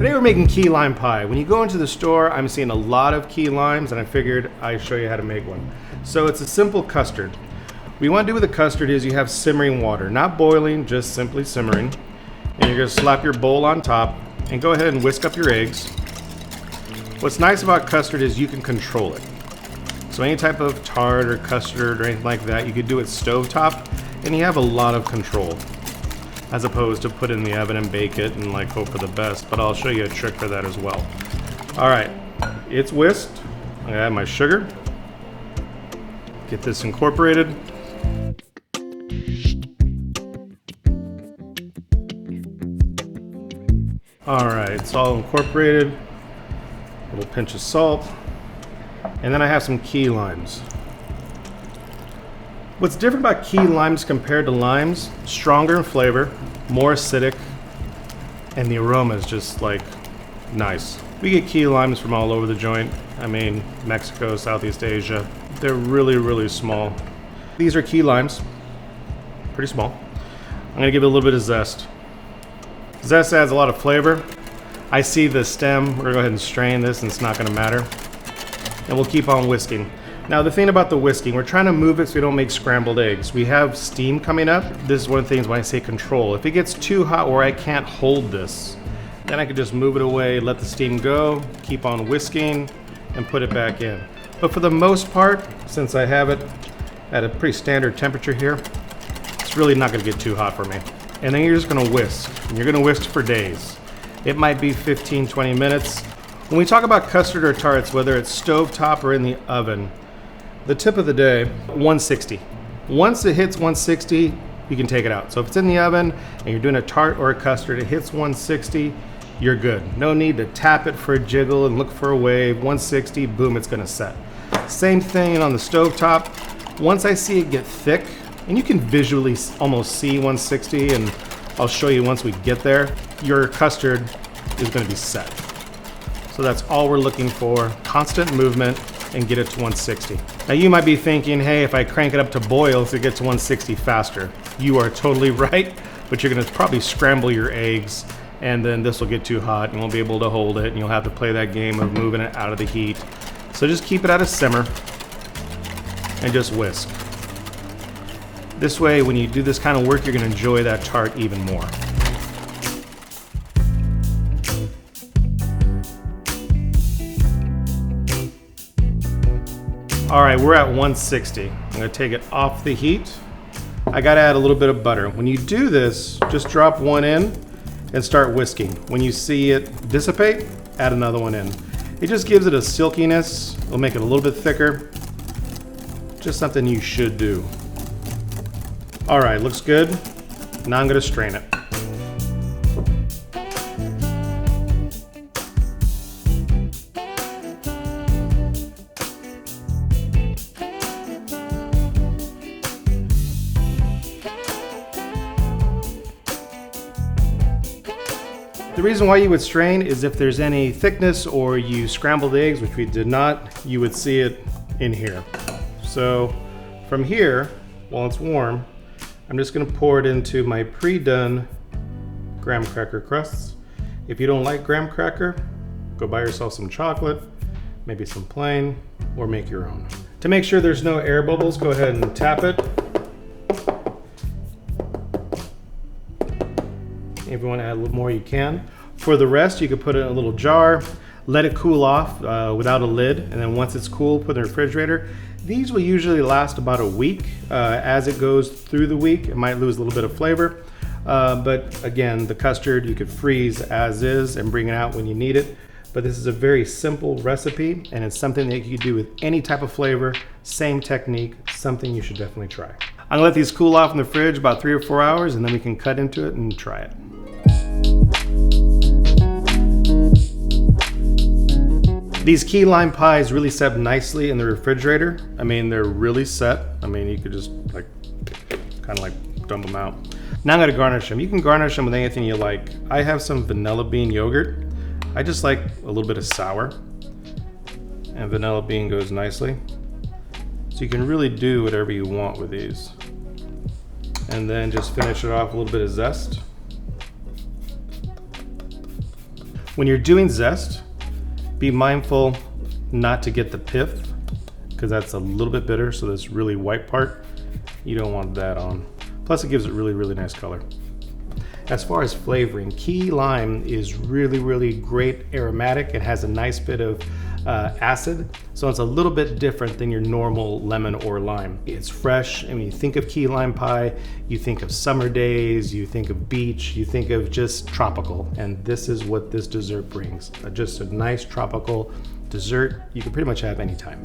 Today we're making key lime pie. When you go into the store, I'm seeing a lot of key limes, and I figured I'd show you how to make one. So it's a simple custard. What you want to do with a custard is you have simmering water, not boiling, just simply simmering. And you're going to slap your bowl on top and go ahead and whisk up your eggs. What's nice about custard is you can control it. So any type of tart or custard or anything like that, you could do it stovetop, and you have a lot of control, as opposed to put it in the oven and bake it and like hope for the best. But I'll show you a trick for that as well. All right, it's whisked. I'm gonna add my sugar. Get this incorporated. All right, it's all incorporated. A little pinch of salt. And then I have some key limes. What's different about key limes compared to limes, stronger in flavor, more acidic, and the aroma is just like nice. We get key limes from all over the joint. I mean, Mexico, Southeast Asia. They're really, really small. These are key limes, pretty small. I'm gonna give it a little bit of zest. Zest adds a lot of flavor. I see the stem. We're gonna go ahead and strain this, and it's not gonna matter. And we'll keep on whisking. Now the thing about the whisking, we're trying to move it so we don't make scrambled eggs. We have steam coming up. This is one of the things when I say control. If it gets too hot where I can't hold this, then I can just move it away, let the steam go, keep on whisking, and put it back in. But for the most part, since I have it at a pretty standard temperature here, it's really not gonna get too hot for me. And then you're just gonna whisk. And you're gonna whisk for days. It might be 15, 20 minutes. When we talk about custard or tarts, whether it's stovetop or in the oven, the tip of the day, 160. Once it hits 160, you can take it out. So if it's in the oven and you're doing a tart or a custard, it hits 160, you're good. No need to tap it for a jiggle and look for a wave. 160, boom, it's gonna set. Same thing on the stovetop. Once I see it get thick, and you can visually almost see 160, and I'll show you once we get there, your custard is gonna be set. So that's all we're looking for, constant movement, and get it to 160. Now you might be thinking, hey, if I crank it up to boil, so it gets to 160 faster. You are totally right, but you're gonna probably scramble your eggs, and then this will get too hot, and you won't be able to hold it, and you'll have to play that game of moving it out of the heat. So just keep it at a simmer, and just whisk. This way, when you do this kind of work, you're gonna enjoy that tart even more. All right, we're at 160. I'm gonna take it off the heat. I gotta add a little bit of butter. When you do this, just drop one in and start whisking. When you see it dissipate, add another one in. It just gives it a silkiness. It'll make it a little bit thicker. Just something you should do. All right, looks good. Now I'm gonna strain it. The reason why you would strain is if there's any thickness or you scrambled eggs, which we did not, you would see it in here. So from here, while it's warm, I'm just gonna pour it into my pre-done graham cracker crusts. If you don't like graham cracker, go buy yourself some chocolate, maybe some plain, or make your own. To make sure there's no air bubbles, go ahead and tap it. If you want to add a little more, you can. For the rest, you could put it in a little jar, let it cool off without a lid, and then once it's cool, put it in the refrigerator. These will usually last about a week. As it goes through the week, it might lose a little bit of flavor. But again, the custard you could freeze as is and bring it out when you need it. But this is a very simple recipe, and it's something that you can do with any type of flavor, same technique, something you should definitely try. I'm gonna let these cool off in the fridge about 3 or 4 hours, and then we can cut into it and try it. These key lime pies really set nicely in the refrigerator. I mean, they're really set. I mean, you could just like, kind of like dump them out. Now I'm gonna garnish them. You can garnish them with anything you like. I have some vanilla bean yogurt. I just like a little bit of sour, and vanilla bean goes nicely. So you can really do whatever you want with these. And then just finish it off with a little bit of zest. When you're doing zest, be mindful not to get the pith, because that's a little bit bitter, so this really white part, you don't want that on. Plus it gives it really, really nice color. As far as flavoring, key lime is really, really great aromatic. It has a nice bit of acid, so it's a little bit different than your normal lemon or lime. It's fresh, and when you think of key lime pie, you think of summer days, you think of beach, you think of just tropical, and this is what this dessert brings. Just a nice tropical dessert you can pretty much have anytime.